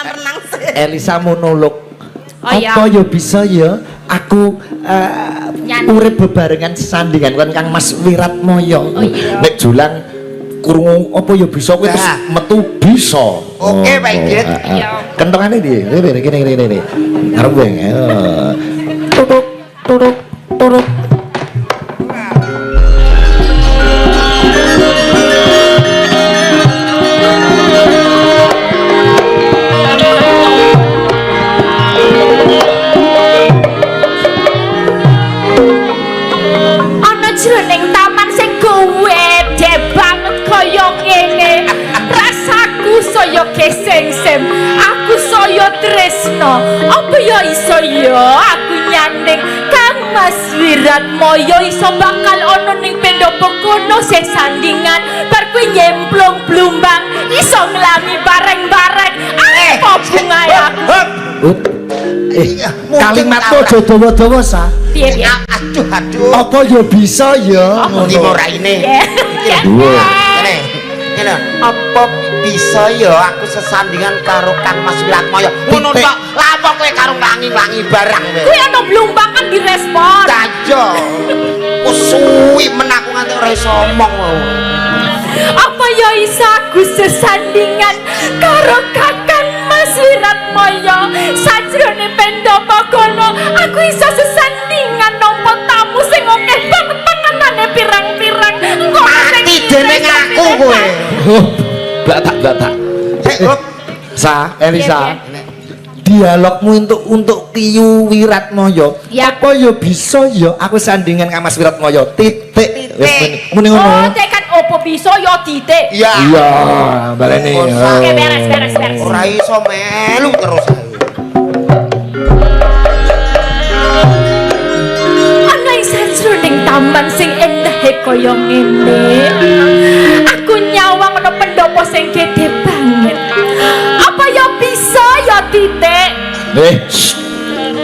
renang sih. Elisa monolog. Oh, iya. Apa ya bisa ya aku urip bebarengan sesandingan kan Kang Mas Wiratmoyo. Oh, iya. Nek julang krungu apa ya bisa kowe terus metu bisa. Oke, Pak Igit. Iya. Kentongane ndi? Gini. Arep kowe. Tutuk turuk turuk. Jroning taman sing gede banget kaya ngene. Rasaku saya kesengsem, aku saya tresno. Apa ya iso ya aku nyanding Kang Mas Wiratmoyo iso bakal ana ning pendopo kono sing sandingan bar kuwi nyemplung blumbang iso nglangi bareng-bareng. Apa bunga aku? Kalimat aja dawa-dawa sa. Piye? Aduh. Apa ya bisa ya Iki ora ini. Ngene. Apa bisa ya aku sesandingan karo Kang Mas Wiratmoyo? Ngono tok. Lah apa kowe karo nglangi-nglangi barang kowe? Kuwi ana blumbang kan direspon. Kajo. Suwi men aku nganti ora iso omong. Apa ya iso aku sesandingan karo Kakang Mas Wiratmoyo sajrone pendopo kono aku iso sesandingan nampa tamu sing akeh banget panganane pirang-pirang Mati dening aku kowe. Batak. Sa, Elisa. Iya. Dialogmu untuk Kiyu Wiratmoyo. Ya. Apa ya bisa ya aku sandingan Kang Mas Wiratmoyo. Titik. Wis muni Oh, ngono. cek kan opo bisa ya titik. Iya. Iya, baleni. Oke, beres. Ora iso melu terus ae. Ana ing sajroning taman sing endah kaya ngene. Aku nyawang ana pendopo sing gede banget. Apa ya bisa ya titik?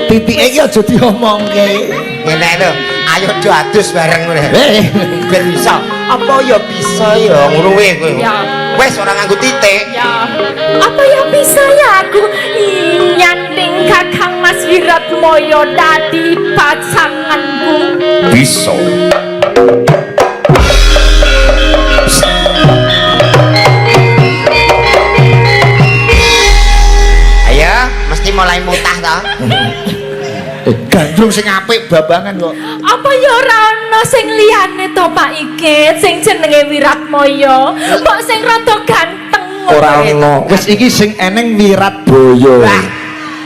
Titike iki aja diomongke. Ngene lho, ayo do adus bareng ngono. Ben iso. Apa ya bisa ya ngono kowe. Ya. Wes ora nganggo titik. Ya. Apa ya bisa ya aku nyanding Kakang Mas Wiratmoyo dadi pasanganku? Bisa. Ayo, mesti mulai mutah to. Gandrung sing apik babangan kok. Apa ya ora ana sing liyane to Pak Igit sing jenenge Wiratmoyo? Kok sing rada ganteng Ora ono. Wis iki sing eneng Wiratboyo. Lah,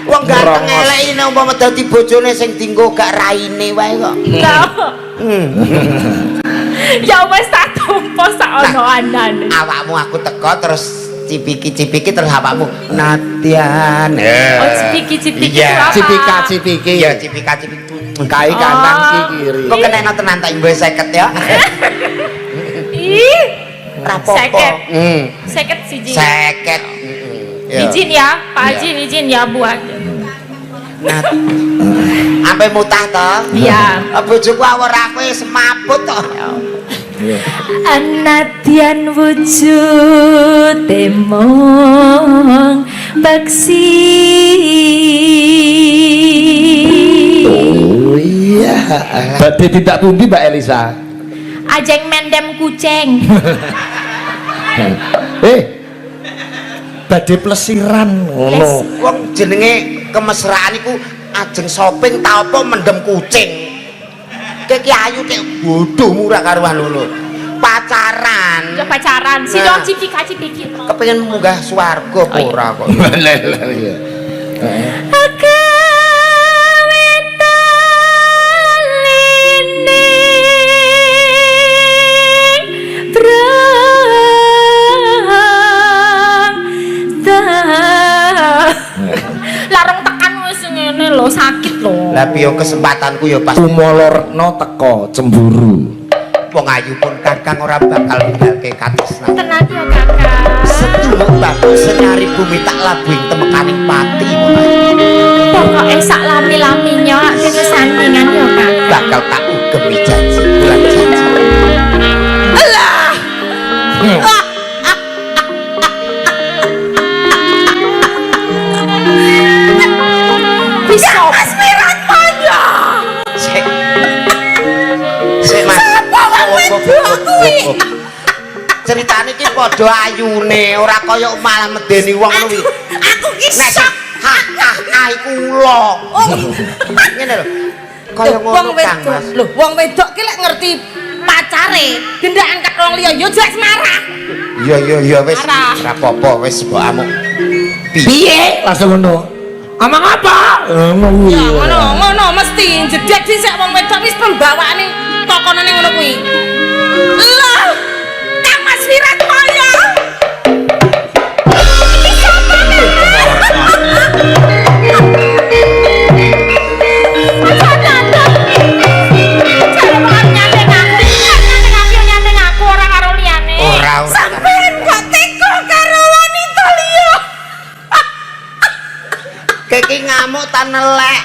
wong ganteng elek ini umpama dadi bojone sing dienggo gak raine wae kok. Ya wis tak tumpo sak ono anane. Awakmu aku teko terus cipiki terus awakmu Nadian. Oh cipiki Iya. apa? Cipika. Iya, cipika. Kai kanan ki kiri. Kok kena tenan tak mbok 50 ya. Ih. Rapopo. 50 siji. 50. Izin ya, Pak Haji izin ya buat. Nah, sampai mutah toh? Iya. Bojoku awor aku semaput toh. Anadian wujud temong baksi. Oh iya. Badhe tidak pundi Mbak Elisa. Ajeng mendem kucing. Badhe plesiran ngono. Wong jenenge kemesraan iku ajeng shopping ta apa mendem kucing. Ki ayu ki bodho murah karuan lho. Pacaran. Ya pacaran, si dong cipiki. Kepengin munggah swarga apa ora kok. Larang tekan wis ngene lho, sakit lho. Lah piye kesempatanku ya pas Kumolorno teko cemburu. wong ayu pun kakang ora bakal ninggalke katresnan. Tenan ya kakang. Sedulur bagus senyari bumi tak labuing temekaning pati wong ayu. Pokoke sak lami-laminya sesandingan ya kakang. Bakal tak ugemi janji bulan janji. Alah. Ceritane iki padha ayune, ora kaya malah medeni wong ngono kuwi. Aku ki Nek sok. iku ula. Ngene lho. Kaya ngono Kang Mas. Lho, wong wedok ki lek ngerti pacare, gendakan kat wong liya yo jelas marah. Iya wis ora apa-apa wis mbok amuk. Piye? Langsung ngono. Omong apa? Ngono Ya ngono mesti jedek dhisik wong wedok wis pembawaane tokonane ngono kuwi. Lho, Kang Mas Wiratmaya. Sampeyan kok teko karo wanita liya. Keki ngamuk ta nelek.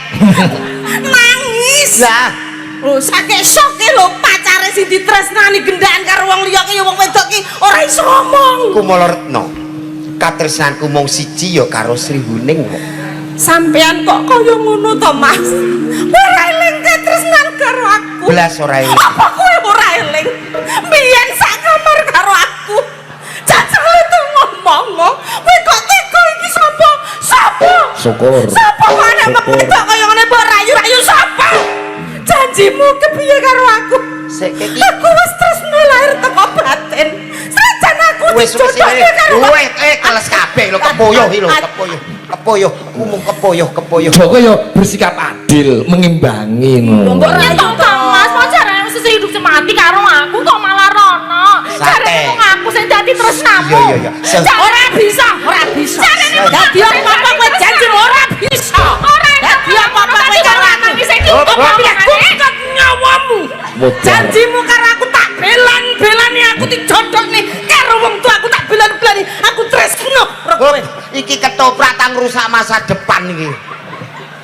Nangis. Lah, Lho saking soke lho pacare sing ditresnani gendakan karo wong liya ki wong wedok ki ora iso ngomong. Kumalaretna. Katresnanku mung siji ya karo Sri Huning kok. Sampeyan kok kaya ngono to, Mas? Ora eling katresnan karo aku. Belas ora eling. Apa kowe ora eling? Biyen sak kamar karo aku. Jajal itu ngomong, kowe kok teko iki sapa? Sapa? Syukur. Sapa mana wedok kaya ngene mbok rayu-rayu sapa? Janjimu kepiye karo aku? Sik iki Aku wis tresno lahir teko batin. Senajan aku wis dijodohke karo keles kabeh lho kepoyo iki lho, kepoyo. Ku mung kepoyo. Joko yo bersikap adil, mengimbangi ngono. Mbok Ya toh Kang Mas, pacaran mesti hidup semati karo aku kok malah rono. Jarene wong aku sing dadi tresnamu. Iya. Ora bisa. Dadi apa-apa kowe janji ora bisa. Dadi apa-apa kowe karo aku. Apa nyawamu. Janjimu karo aku tak belani aku dijodohne karo wong tua aku tak belani aku tresno karo kowe. Iki ketoprak tang rusak masa depan iki.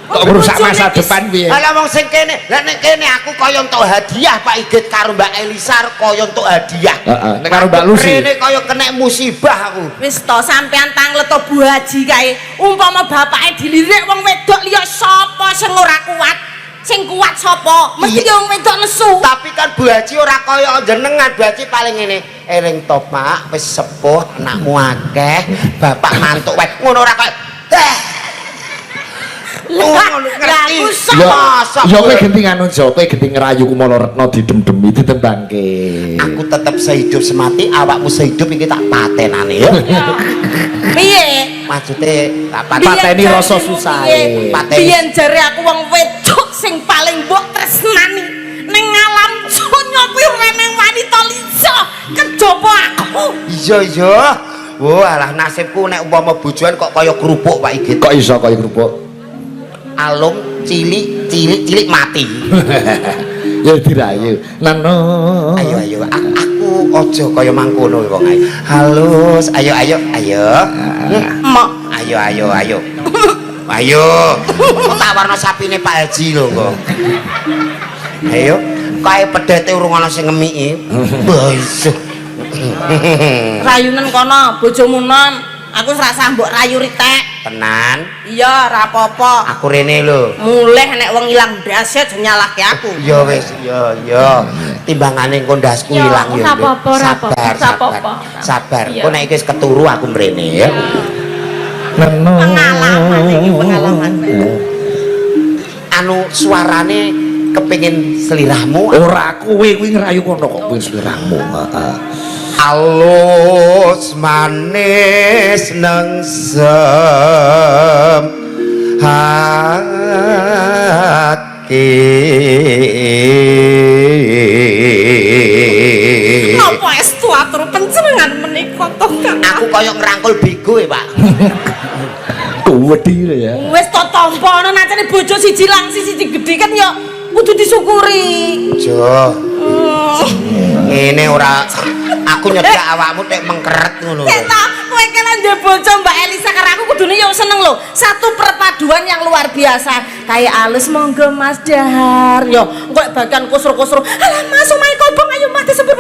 Kok merusak masa depan piye? Lah wong sing kene, lah nek kene aku kaya entuk hadiah Pak Igit karo Mbak Elisar kaya entuk hadiah. Heeh, nek karo Mbak Lucy. Kene kaya kena musibah aku. Wis to sampean tanglet to Bu Haji kae. Umpama bapake dilirik wong wedok liya sapa sing ora kuat? Sing kuat sapa? Mesti wong wedok nesu. Tapi kan Bu Haji ora kaya jenengan, Bu Haji paling ngene. Eling to Pak, wis sepuh, anakmu akeh, bapak mantuk wae. Ngono ora kaya ngerti. Yo kowe genti nganu Jo, kowe genti ngerayu Kumalaretna didem-demi ditembangke. Aku tetep sehidup semati, awakmu sehidup iki tak patenane ya. Piye? Maksude tak Pateni rasa susahe. Biyen jare aku wong wedok sing paling mbok tresnani ning alam donya kuwi ora nang wanita liya kejaba aku. Iya. Wah, alah nasibku nek umpama bojoan kok kaya kerupuk Pak Igit. Kok iso kaya kerupuk? Alung cilik mati. Ya dirayu. Nano. Ayo aku aja kaya mangkono wong ae. Halus, ayo. Mak, Ayo. Ayo. Kok tak warna sapine Pak Haji lho kok. Ayo, kae pedete urung ana sing ngemiki. Wis. rayunen kono bojomu non. Aku wis rasa mbok rayu ritek. Tenan. Iya, ora apa-apa. Aku rene lho. Mulih nek wong ilang ndase aja nyalahke aku. Ya wis, ya. Timbangane engko ndasku Ya, ilang ya. ora apa-apa, ora apa-apa. Sabar. Iya. Kok nek iki wis keturu aku mrene ya. Nano. Pengalaman. Anu suarane kepengin selirahmu. Ora kowe kuwi ngerayu kono kok kowe sliramu. Heeh. Alus manis nengsem hati. Napa estu atur panjenengan menika to, Kang? Aku kaya ngrangkul bego ya, Pak. Wedi ya. Wis to tampa ana nancane bojo siji langsi siji gedhe kan ya kudu disyukuri. Jo. Ini ora aku nyedak awakmu tek mengkeret ngono lho. Kita kowe kene ndek bojo Mbak Elisa karo aku kudune yo seneng lho. Satu perpaduan yang luar biasa. Kayak alus monggo Mas Dahar. Yo kok bagian kusur-kusur. Alah Mas omahe kobong ayo Mas disebut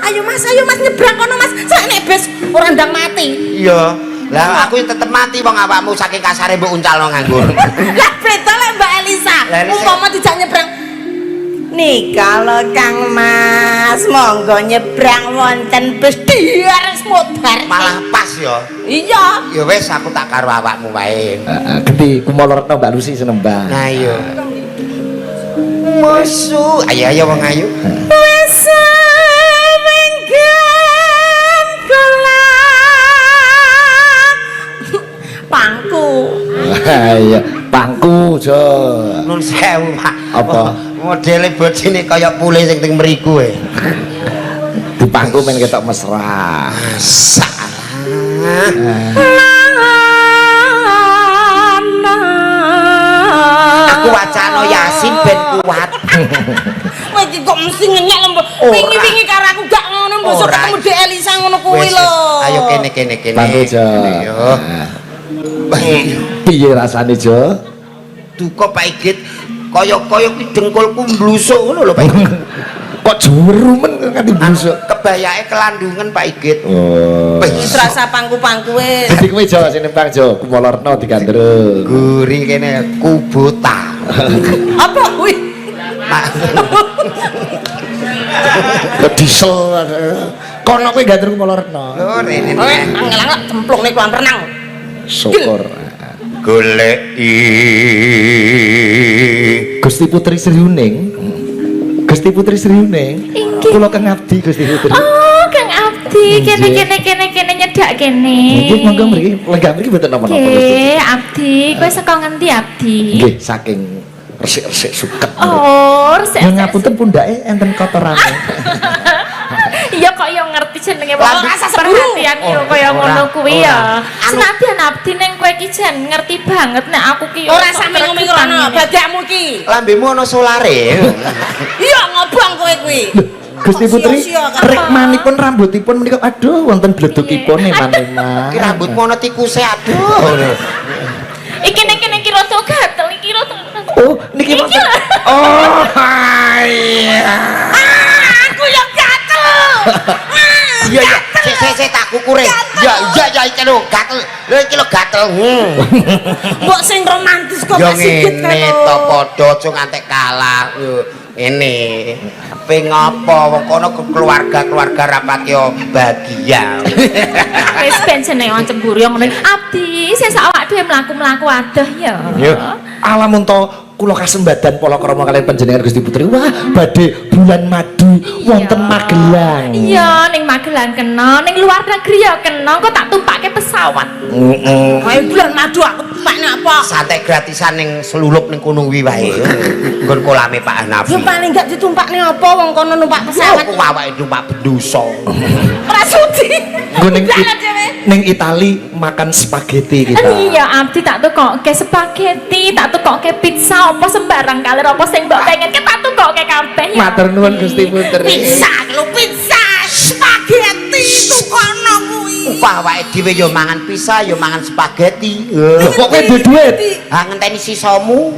ayo Mas nyebrang kono Mas. Sak nek bes ora ndang mati. Iya. Lah aku tetep mati wong awakmu saking kasare mbok uncalno nganggur. Lah beda lek Mbak Elisa. Lah, Elisa. Umpama dijak nyebrang Nih kalau Kang Mas monggo nyebrang wonten bus diares motor Malah pas ya. iya Ya wis aku tak karo awakmu wae. Genti kumolorno Mbak Lucy senembang. Nah iya. Musuh. Ayo wong ayu. wis menggen kula pangku Iya, pangku jo. Nun sewu, Pak. Apa? Modele bojone kaya pule sing teng mriku e. Di pangku men ketok mesra. Aku wacana Yasin ben kuat. Kowe iki kok mesti ngenyek lho Mbok. Wingi-wingi karo aku gak ngono mbok ketemu Dek Elisa ngono kuwi Wis, lho. Ayo kene. Pangku jo. Yo. Piye rasane jo? Duka Pak Igit kaya ki dengkulku mblusuk ngono lho Pak Igit. Kok jeru men nganti busuk. Kebayake kelandungan Pak Igit. Oh. Wis rasa pangku-pangku wis. Jadi kowe jo senembang jo kumolorno digandrung. Guri kene kubota. Apa kuwi? Diesel. Kono kowe gandrung kumolorno. Lho rene. Kowe angel-angel cemplungne kolam renang. Syukur. Goleki Gusti Putri Sriuning. Gusti Putri Sriuning. Inggih. Kula kang abdi Gusti Putri. Oh, Kang Abdi, kene nyedak kene. Nggih monggo mriki, lenggah mriki mboten napa-napa Gusti. Nggih, Abdi, kowe saka ngendi Abdi? Nggih, saking resik-resik suket. Oh, resik. Ya ngapunten pundake enten kotorane. Iya kok yo ngerti jenenge wong Lambi rasa seburu. perhatian yo kaya ngono kuwi ya. Anu- Senadyan Abdi ning kowe iki jen ngerti banget nek aku ki yo Ora sampe ngomong badakmu iki. lambemu ana solare. Iya ngobong kowe kuwi. Gusti Putri, Sia-sia kan. rek manipun rambutipun menika aduh wonten bledukipun eman-eman. Ki rambutmu ana tikuse aduh. Iki nek kene kira to gatel iki kira to. Oh, niki Iki wonten. lho. Oh, iya. Aku yo gatel. Iya iya, sik tak kukure. Ya iki lho gatel. Lho iki lho gatel. Mbok sing romantis kok Yo Sigit ngene kan. to padha aja ngantek kalah. Yo ini ping apa wong kono keluarga rapat yo bahagia. Wis ben jenenge wong cemburu yo ngono. Abdi, sesuk awak dhewe mlaku-mlaku adoh ya. Yo, alamun to kula kasembadan palakrama kalian panjenengan Gusti Putri. Wah, badhe bulan madu wonten Magelang. Iya, ning Magelang kena, ning luar negeri ya kena, kok tak tumpake pesawat. Heeh. Ayo bulan madu aku tumpakne apa? Santai gratisan ning selulup ning kono kuwi wae. Nggon kolame Pak Hanafi. Yo paling gak ditumpakne apa wong kono numpak pesawat. Aku awake numpak benduso. Ora sudi. Nggo ning Jangan, Dewe. ning Itali makan spaghetti kita. Iya, Abdi tak tukokke spaghetti, tak tukokke pizza, apa sembarang kalir apa sing mbok pengen ki tak tukokke kabeh ya. Matur nuwun Gusti Putri. Pizza lho pizza, spaghetti tukono kuwi. Upah awake dhewe yo mangan pizza, yo mangan spaghetti. Kok kowe duwe duit? Ha ngenteni sisamu.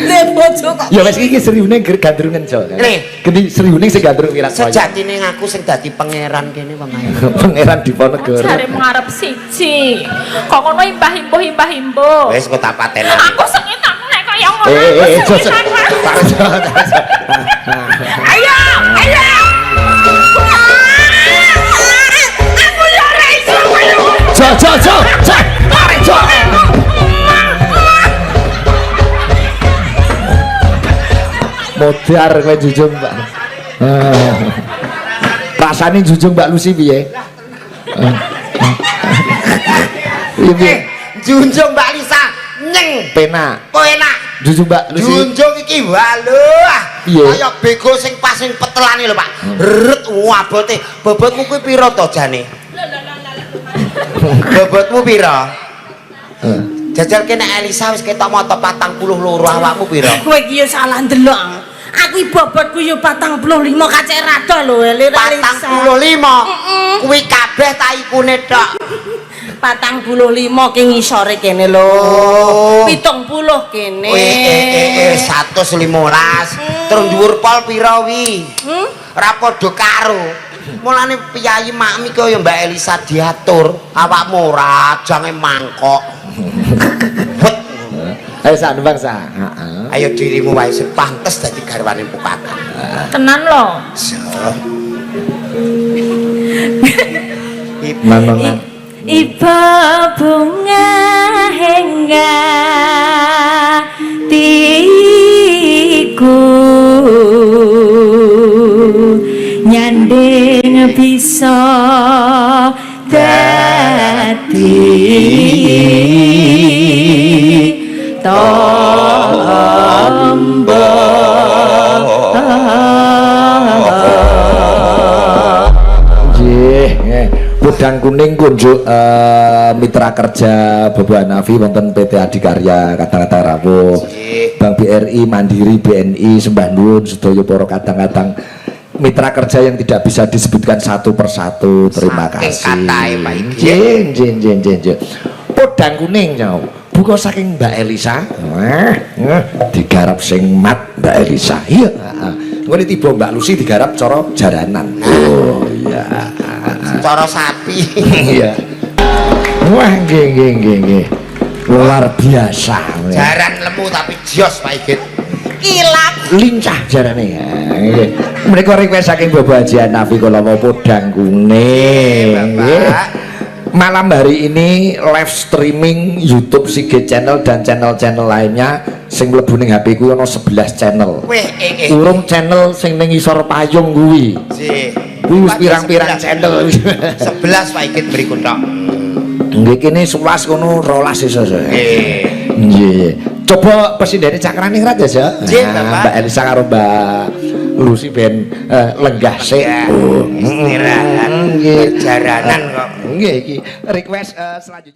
Le bojo kok. Ya wis iki seriune gandrungan jo. Nih. Geni seriune sing gandrung wirat. Sejatine aku sing dadi pangeran kene wong ayu. Pangeran Diponegoro. Jare mengarep siji. Kok ngono imbah-imbuh. Wis kok tak pateni. Aku sengitan nek kaya ngono. Ayo, ayo. Aku yo ora iso koyo. Jo. Modar kowe jujung, Mbak. Rasane jujung Mbak Lucy piye? Piye? Junjung Mbak Lisa nyeng Penak. kok enak. Jujung Mbak Lucy. Junjung iki waluh. Piye? Kaya bego sing pas sing petelane lho, Pak. Ret abote. Bobotmu kuwi pira to jane? Bobotmu pira? Jajal kene Elisa wis ketok moto 42 awakmu pira? Kowe iki yo salah ndelok. Aku bobotku yo 45 kacek rada lho, Elisa. 45. Kuwi kabeh tak ikune tok. 45 ki ngisore kene lho. Oh. 70 kene. 115. Terus dhuwur pol pira wi? Ora padha karo. Mulane piyayi makmi kaya Mbak Elisa diatur, awakmu ora jange mangkok. Ayo sak nembang sak. Heeh. Ayo dirimu wae sing pantes dadi garwane Pukakang. Tenan loh. Manongan. Iba bunga hingga tiku nyanding bisa dadi tombo Kudang kuning kunjuk mitra kerja Bapak Hanafi wonten PT Adikarya kadang-kadang rawuh Bank BRI Mandiri BNI sembah nuwun sedaya para kadang-kadang mitra kerja yang tidak bisa disebutkan satu persatu. Terima kasih. Nggih. Kudang kuning nyau buka saking Mbak Elisa. Digarap sing mat Mbak Elisa. Iya. Ngene tiba Mbak Lucy digarap cara jaranan. Oh iya. Cara sapi. Iya. Wah, nggih. Luar biasa. Jaran lemu tapi jos Pak Igit. Kilat Lincah jarane. Nggih. Menika request saking Bapak Haji Hanafi kula mau podang kuning. Malam hari ini live streaming YouTube Sigit Channel dan channel-channel lainnya sing mlebu ning HP ku ana 11 channel. Urung channel sing ning isor payung kuwi. Kuwi wis pirang-pirang channel. 11 Pak Igit berikut tok. Nggih kene 11 kono 12 iso. Nggih. Coba presidene cakrane rat ya. Mbak Elisa karo Mbak Lucy ben lenggah sik. Istirahat. Perjalanan kok. Nggih iki request selanjutnya